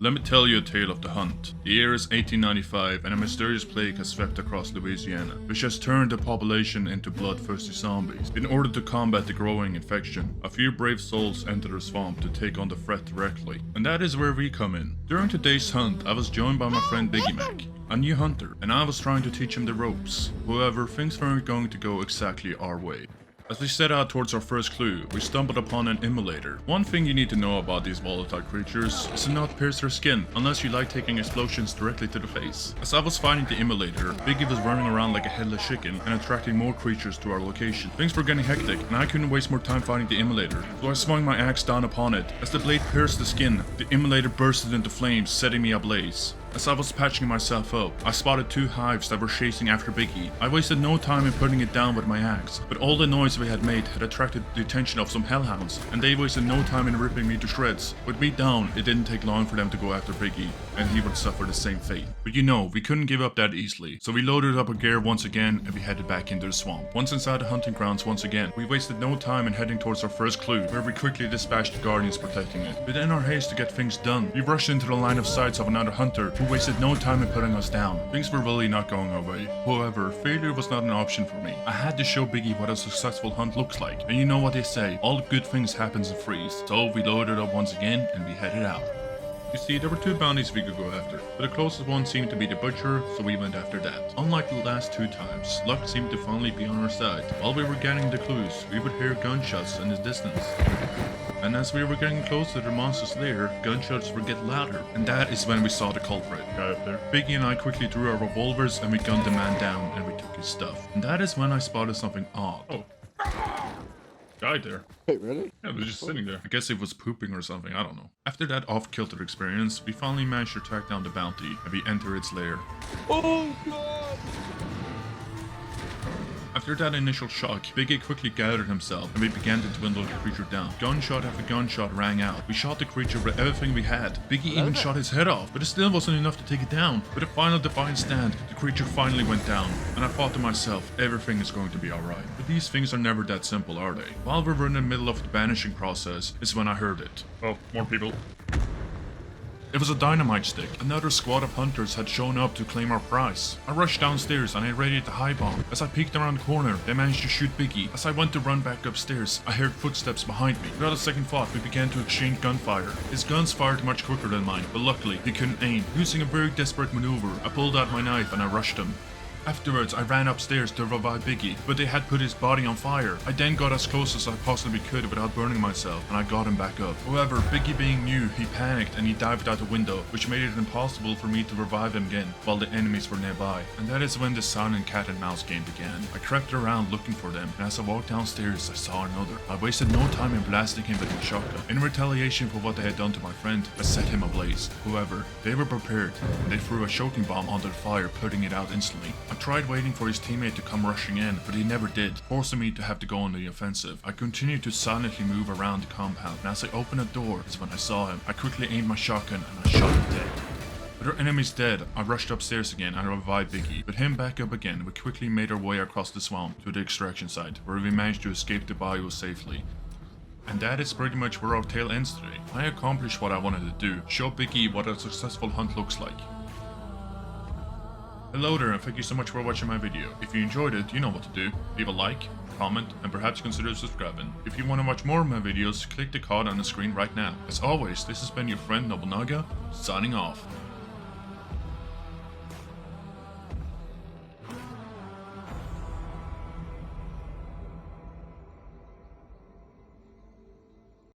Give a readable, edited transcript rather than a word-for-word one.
Let me tell you a tale of the hunt. The year is 1895 and a mysterious plague has swept across Louisiana, which has turned the population into bloodthirsty zombies. In order to combat the growing infection, a few brave souls enter the swamp to take on the threat directly. And that is where we come in. During today's hunt, I was joined by my friend Biggymac, a new hunter, and I was trying to teach him the ropes. However, things weren't going to go exactly our way. As we set out towards our first clue, we stumbled upon an immolator. One thing you need to know about these volatile creatures is to not pierce their skin, unless you like taking explosions directly to the face. As I was finding the immolator, Biggie was running around like a headless chicken and attracting more creatures to our location. Things were getting hectic, and I couldn't waste more time finding the immolator, so I swung my axe down upon it. As the blade pierced the skin, the immolator bursted into flames, setting me ablaze. As I was patching myself up, I spotted two hives that were chasing after Biggie. I wasted no time in putting it down with my axe, but all the noise we had made had attracted the attention of some hellhounds, and they wasted no time in ripping me to shreds. With me down, it didn't take long for them to go after Biggie, and he would suffer the same fate. But you know, we couldn't give up that easily, so we loaded up our gear once again and we headed back into the swamp. Once inside the hunting grounds once again, we wasted no time in heading towards our first clue, where we quickly dispatched the guardians protecting it. But in our haste to get things done, we rushed into the line of sights of another hunter who wasted no time in putting us down. Things were really not going our way. However, failure was not an option for me. I had to show Biggie what a successful hunt looks like. And you know what they say, all good things happens in threes. So we loaded up once again and we headed out. You see, there were two bounties we could go after, but the closest one seemed to be the butcher, so we went after that. Unlike the last two times, luck seemed to finally be on our side. While we were getting the clues, we would hear gunshots in the distance. And as we were getting close to the monster's lair, gunshots would get louder, and that is when we saw the culprit. Guy up there. Biggie and I quickly drew our revolvers and we gunned the man down and we took his stuff. And that is when I spotted something odd. Oh. Guy there. Wait, really? Yeah, it was just sitting there. I guess it was pooping or something, I don't know. After that off-kilter experience, we finally managed to track down the bounty and we enter its lair. Oh god! After that initial shock, Biggie quickly gathered himself and we began to dwindle the creature down. Gunshot after gunshot rang out. We shot the creature with everything we had. Biggie even shot his head off, but it still wasn't enough to take it down. With a final defiant stand, the creature finally went down, and I thought to myself, everything is going to be alright. But these things are never that simple, are they? While we were in the middle of the banishing process is when I heard it. Oh, more people. It was a dynamite stick. Another squad of hunters had shown up to claim our prize. I rushed downstairs and I readied the high bomb. As I peeked around the corner, they managed to shoot Biggie. As I went to run back upstairs, I heard footsteps behind me. Without a second thought, we began to exchange gunfire. His guns fired much quicker than mine, but luckily, he couldn't aim. Using a very desperate maneuver, I pulled out my knife and I rushed him. Afterwards, I ran upstairs to revive Biggie, but they had put his body on fire. I then got as close as I possibly could without burning myself, and I got him back up. However, Biggie being new, he panicked and he dived out the window, which made it impossible for me to revive him again while the enemies were nearby. And that is when the silent cat and mouse game began. I crept around looking for them, and as I walked downstairs, I saw another. I wasted no time in blasting him with my shotgun. In retaliation for what they had done to my friend, I set him ablaze. However, they were prepared, and they threw a choking bomb onto the fire, putting it out instantly. I tried waiting for his teammate to come rushing in, but he never did, forcing me to have to go on the offensive. I continued to silently move around the compound, and as I opened a door is when I saw him. I quickly aimed my shotgun and I shot him dead. With our enemies dead, I rushed upstairs again and revived Biggie. With him back up again, we quickly made our way across the swamp to the extraction site, where we managed to escape the bayou safely. And that is pretty much where our tale ends today. I accomplished what I wanted to do, show Biggie what a successful hunt looks like. Hello there, and thank you so much for watching my video. If you enjoyed it, you know what to do. Leave a like, comment, and perhaps consider subscribing. If you want to watch more of my videos, click the card on the screen right now. As always, this has been your friend Nobelnaga, signing off.